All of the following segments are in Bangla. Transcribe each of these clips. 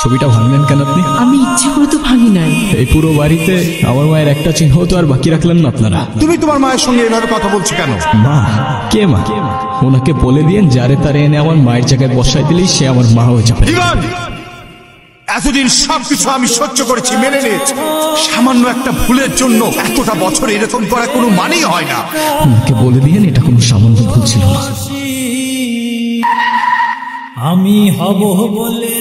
ছবিটা ভাঙলেন কেন আপনি? আমি ইচ্ছে করে তো ভাঙি নাই। এই পুরো বাড়িতে আমার মায়ের একটা চিহ্ন তো আর বাকি রাখলেন না আপনারা। তুমি তোমার মায়ের সঙ্গে এভাবে কথা বলছো কেন? মা? কে মা? ওনাকে বলে দিয়েন যারে তারে এনে আমার মায়ের জায়গায় বসাই দিলেই সে আমার মা হয়ে যাবে। এতদিন সবকিছু আমি সহ্য করেছি, মেনে নিয়েছি। সামান্য একটা ভুলের জন্য এতটা বছর এরকম করা কোনো মানেই হয় না। ওনাকে বলে দিয়েন এটা কোনো সামান্য ভুল ছিল না। আমি হব বলে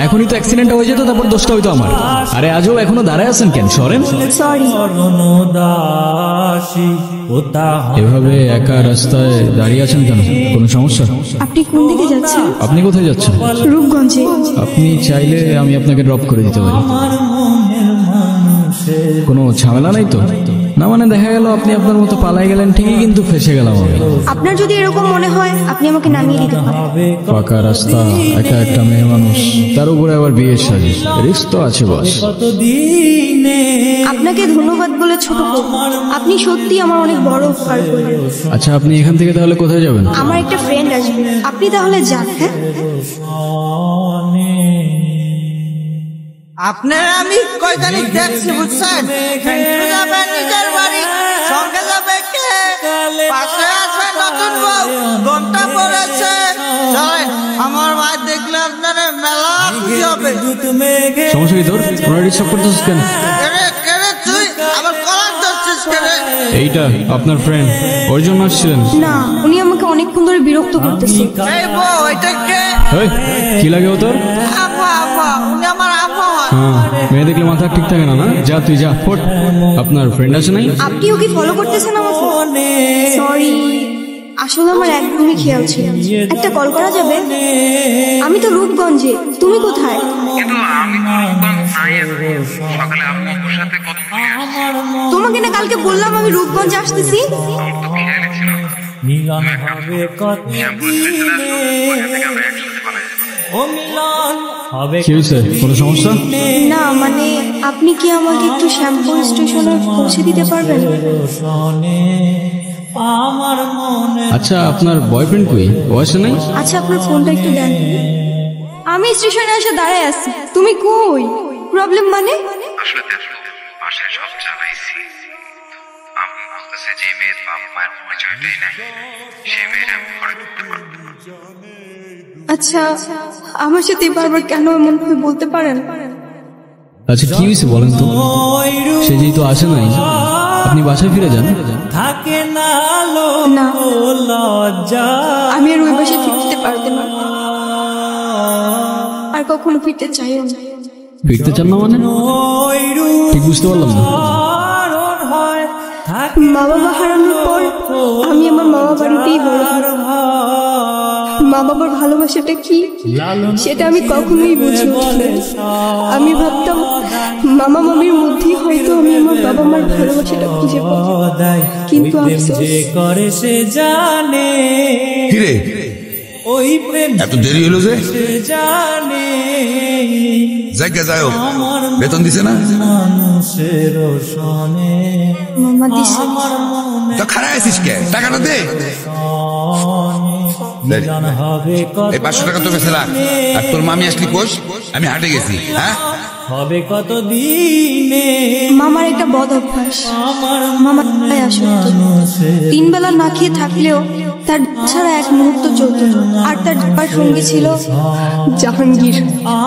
এখনই তো অ্যাক্সিডেন্ট হয়ে যেত, তারপর দোষটা হইতো আমার। আরে আজও এখনো দাঁড়ায় আছেন কেন? সরেন। এভাবে একা রাস্তায় দাঁড়িয়ে আছেন কেন? কোনো সমস্যা? আপনি কোন দিকে যাচ্ছেন? আপনি কোথায় যাচ্ছেন? রূপগঞ্জে। আপনি চাইলে আমি আপনাকে ড্রপ করে দিতে পারি। কোনো ঝামেলা নাই তো? না মানে দেখা গেল আপনি আপনার মতো পালাই গেলেন ঠিকই, কিন্তু ফেসে গেলাম আমি। আপনার যদি এরকম মনে হয় আপনি আমাকে নামিয়ে দিতে পারেন। ফাঁকা রাস্তা, একা একটা মেয়ে মানুষ, তার উপরে আবার বিয়ের সাজি, রিস্ক তো আছে বস। আপনাকে ধন্যবাদ বলে ছোট করব। আপনি সত্যি আমার অনেক বড় উপকার করলেন। আচ্ছা আপনি এখান থেকে তাহলে কোথায় যাবেন? আমার একটা ফ্রেন্ড আসবে, আপনি তাহলে যান। হ্যাঁ আপনারা আমি কয় তারিখ দেখছি বুঝছেন? যাবেন নিজের বাড়ি, সঙ্গে যাবে কে? পাশে আসবে নতুন বউ, ঘন্টা পড়েছে। চলেন, আমার মা দেখলে আপনারা মেলা খুশি হবে। সমস্যা কি তোর? ওরা ডিস্টার্ব করতেছিস কেন? তুই আমার কলার ধরছিস কেন? এইটা আপনার ফ্রেন্ড, ওর জন্য আসছিলেন? না, উনি আমাকে অনেকক্ষণ ধরে বিরক্ত করতেছে। এই বউ, এটা কে? কি লাগে ও তোর? আপা, আপা, উনি আমার আপা হয়। হ্যাঁ, মেয়ে দেখলে মাথা ঠিক থাকে না? না যা তুই যা, ফোট। আপনার ফ্রেন্ড আছে নাই? আপনি ওকে ফলো করতেছেন আমাকে? সরি, আসলে আমার একদমই খেয়াল ছিল। একটা কল করা যাবে? আমি তো রূপগঞ্জে, তুমি কোথায়? তোমাকে না কালকে বললাম আমি রূপগঞ্জে আসতেছি। মিলন হবে কত দিনে, ও মিলন হবে। কি হয়েছে? কোনো সমস্যা? না মানে আপনি কি আমাকে একটু শ্যামপুর স্টেশনে পৌঁছে দিতে পারবেন? আমার মনে। আচ্ছা আপনার বয়ফ্রেন্ড কই? ও আসে নাই? আচ্ছা আপনার ফোনটা একটু দেন। আমি স্টেশনে এসে দাঁড়ায় আছি, তুমি কই? প্রবলেম মানে? আসলে দেখো, পাশে সব চালাইছি, আমি বলতেছে যে মেয়ের বাপ মায়ের পরিচয়টাই নাই, সে মেয়ের আমি ঘরে ঢুকতে পারবো না। আচ্ছা আমার সাথে বারবার কেন এমন ভাবে বলতে পারেন? আচ্ছা কি হয়েছে বলেন তো? সে যেহেতু আসে নাই, আপনি বাসায় ফিরে যান। থাকে না না, লজ্জা, আমি আর ওই বাসায় ফিরতে পারতে না, আর কখনো ফিরতে চাইও না। ফিরতে চান না মানে? ঠিক বুঝতে পারলাম না। মা বাবা হারানোর পর আমি আমার মামা বাড়িতেই বড় হই। মা বাবার ভালোবাসাটা কি সেটা আমি কখনোই বুঝিনি। আমি ভাবতাম মামা মামির মধ্যেই হয়তো আমি আমার বাবা মার ভালোবাসাটা খুঁজে পাবো, কিন্তু করে সে জানে কিরে ওই প্রেম এত দেরি হলো যে? জানে জায়গা যাও, বেতন দিছে না? মানুষের শোনে মামা দিছে। তো খারাপ আছিস কে? টাকাটা দে। এই 500 টাকা তো বেঁচে রাখ। আর তোর মামি আসলি কোষ? আমি হাটে গেছি। হ্যাঁ হবে কত দিনে। মামার একটা বদ অভ্যাস, মামা আসতো 3 বেলা না খেয়ে থাকলেও তার ছাড়া এক মুহূর্ত চলত না। আর তার সঙ্গী ছিল জাহাঙ্গীর।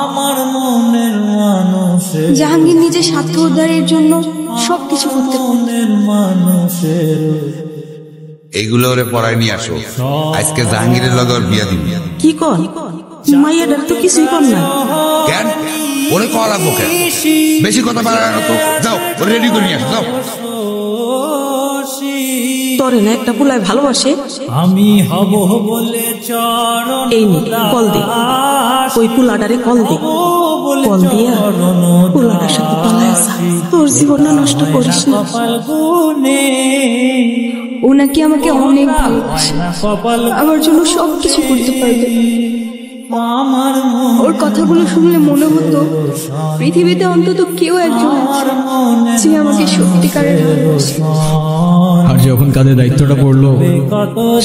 আমার মনের মানুষের, জাহাঙ্গীর নিজের স্বার্থ উদ্ধারের জন্য সবকিছু করতে মানুষের। এইগুলো ওরে পড়ায় নিয়ে আসো, আজকে জাহাঙ্গীরের লগে ওর বিয়া দিবি। কি কর? মাইয়াটার তো কিছুই কর না। কেন ওরে কল লাগবো কেন? বেশি কথা বাড়ায় না তো। যাও ওরে রেডি করে নিয়ে আসো, যাও। তোরে না একটা পুলায় ভালোবাসে, আমি হব বলে চরণ। এই নে কল দে, ওই পুলাটারে কল দে। কল দিয়া পুলাটার সাথে পালায় আসা, তোর জীবনটা নষ্ট করিস না। ও নাকি আমাকে অনেক ভালোবাসে, আমার জন্য সবকিছু করতে পারবে। ওর কথাগুলো শুনলে মনে হতো পৃথিবীতে অন্তত কেউ একজন আছে যে আমাকে সত্যিকারের ভালোবাসে। আর যখন কাঁধে দায়িত্বটা পড়লো,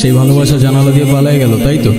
সেই ভালোবাসা জানালা দিয়ে পালাই গেল, তাই তো?